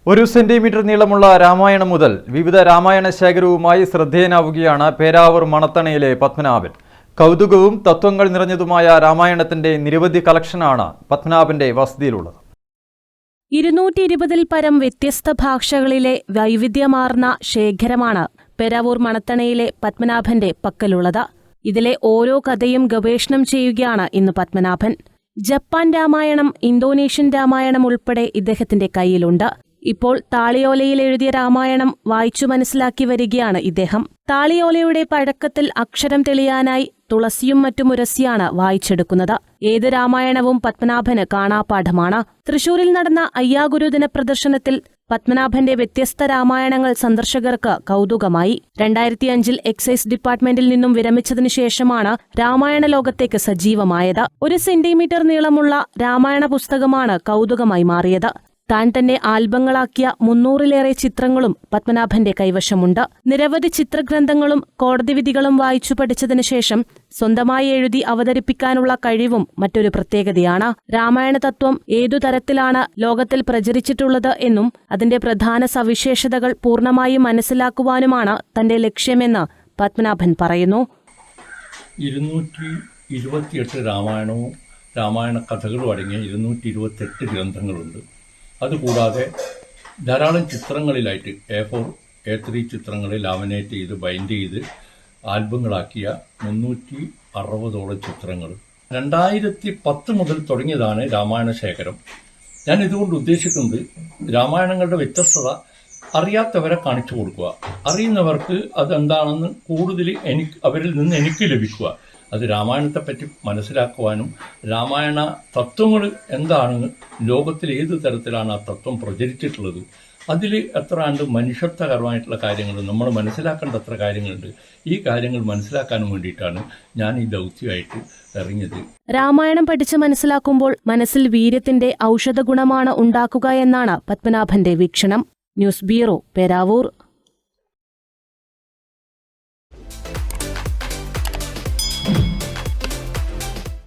1 centimetre നീളമുള്ള രാമായണം മുതൽ വിവിധ രാമായണ ശേഖരവുമായി ശ്രദ്ധേയനാവുകയാണ് പേരാവൂർ മണത്തണയിലെ പത്മനാഭൻ. കൗതുകവും തത്വങ്ങൾ നിറഞ്ഞതുമായ രാമായണത്തിന്റെ നിരവധി കളക്ഷനാണ് പത്മനാഭന്റെ വസതിയിലുള്ളത്. 220-ൽ പരം വ്യത്യസ്ത ഭാഷകളിലെ വൈവിധ്യമാർന്ന ശേഖരമാണ് പേരാവൂർ മണത്തണയിലെ പത്മനാഭന്റെ പക്കലുള്ളത്. ഇതിലെ ഓരോ കഥയും ഗവേഷണം ചെയ്യുകയാണ് ഇന്ന് പത്മനാഭൻ. ജപ്പാൻ രാമായണം, ഇന്തോനേഷ്യൻ രാമായണം ഉൾപ്പെടെ ഇദ്ദേഹത്തിന്റെ കയ്യിലുണ്ട്. ഇപ്പോൾ താളിയോലയിൽ എഴുതിയ രാമായണം വായിച്ചു മനസ്സിലാക്കി വരികയാണ് ഇദ്ദേഹം. താളിയോലയുടെ പഴക്കത്തിൽ അക്ഷരം തെളിയാനായി തുളസിയും മറ്റും ഉരസിയാണ് വായിച്ചെടുക്കുന്നത്. ഏത് രാമായണവും പത്മനാഭന് കാണാപ്പാഠമാണ്. തൃശൂരിൽ നടന്ന അയ്യാഗുരുദിന പ്രദർശനത്തിൽ പത്മനാഭന്റെ വ്യത്യസ്ത രാമായണങ്ങൾ സന്ദർശകർക്ക് കൗതുകമായി. 2005-ൽ എക്സൈസ് ഡിപ്പാർട്ട്മെന്റിൽ നിന്നും വിരമിച്ചതിനു ശേഷമാണ് രാമായണ ലോകത്തേക്ക് സജീവമായത്. 1 സെന്റിമീറ്റർ നീളമുള്ള രാമായണ പുസ്തകമാണ് കൗതുകമായി മാറിയത്. താൻ തന്നെ ആൽബങ്ങളാക്കിയ 300-ലേറെ ചിത്രങ്ങളും പത്മനാഭന്റെ കൈവശമുണ്ട്. നിരവധി ചിത്രഗ്രന്ഥങ്ങളും കോടതി വിധികളും വായിച്ചു പഠിച്ചതിനു ശേഷം സ്വന്തമായി എഴുതി അവതരിപ്പിക്കാനുള്ള കഴിവും മറ്റൊരു പ്രത്യേകതയാണ്. രാമായണ തത്വം ഏതു തരത്തിലാണ് ലോകത്തിൽ പ്രചരിച്ചിട്ടുള്ളത് എന്നും അതിന്റെ പ്രധാന സവിശേഷതകൾ പൂർണ്ണമായി മനസ്സിലാക്കുവാനുമാണ് തന്റെ ലക്ഷ്യമെന്ന് പത്മനാഭൻ പറയുന്നു. 228 രാമായണവും രാമായണ കഥകളും അടങ്ങിയ 228 ഗ്രന്ഥങ്ങളുണ്ട്. അതുകൂടാതെ ധാരാളം ചിത്രങ്ങളിലായിട്ട് A4, A3 ചിത്രങ്ങളിൽ ലാമിനേറ്റ് ചെയ്ത് ബൈൻഡ് ചെയ്ത് ആൽബങ്ങളാക്കിയ 360ഓളം ചിത്രങ്ങൾ. 2010 മുതൽ തുടങ്ങിയതാണ് രാമായണ ശേഖരം. ഞാൻ ഇതുകൊണ്ട് ഉദ്ദേശിക്കുന്നത് രാമായണങ്ങളുടെ വ്യത്യസ്തത അറിയാത്തവരെ കാണിച്ചു കൊടുക്കുക, അറിയുന്നവർക്ക് അതെന്താണെന്ന് കൂടുതൽ അവരിൽ നിന്ന് എനിക്ക് ലഭിക്കുക. അത് രാമായണത്തെപ്പറ്റി മനസ്സിലാക്കുവാനും രാമായണ തത്വങ്ങൾ എന്താണ്, ലോകത്തിൽ ഏത് തരത്തിലാണ് ആ തത്വം പ്രചരിച്ചിട്ടുള്ളത്, അതിൽ എത്ര മനുഷ്യത്വകരമായിട്ടുള്ള കാര്യങ്ങൾ നമ്മൾ മനസ്സിലാക്കേണ്ട എത്ര കാര്യങ്ങളുണ്ട്, ഈ കാര്യങ്ങൾ മനസ്സിലാക്കാനും വേണ്ടിയിട്ടാണ് ഞാൻ ഈ ദൗത്യമായിട്ട് ഇറങ്ങിയത്. രാമായണം പഠിച്ച് മനസ്സിലാക്കുമ്പോൾ മനസ്സിൽ വീര്യത്തിന്റെ ഔഷധ ഗുണമാണ് ഉണ്ടാക്കുക എന്നാണ് പത്മനാഭന്റെ വീക്ഷണം. News bureau, Peravoor.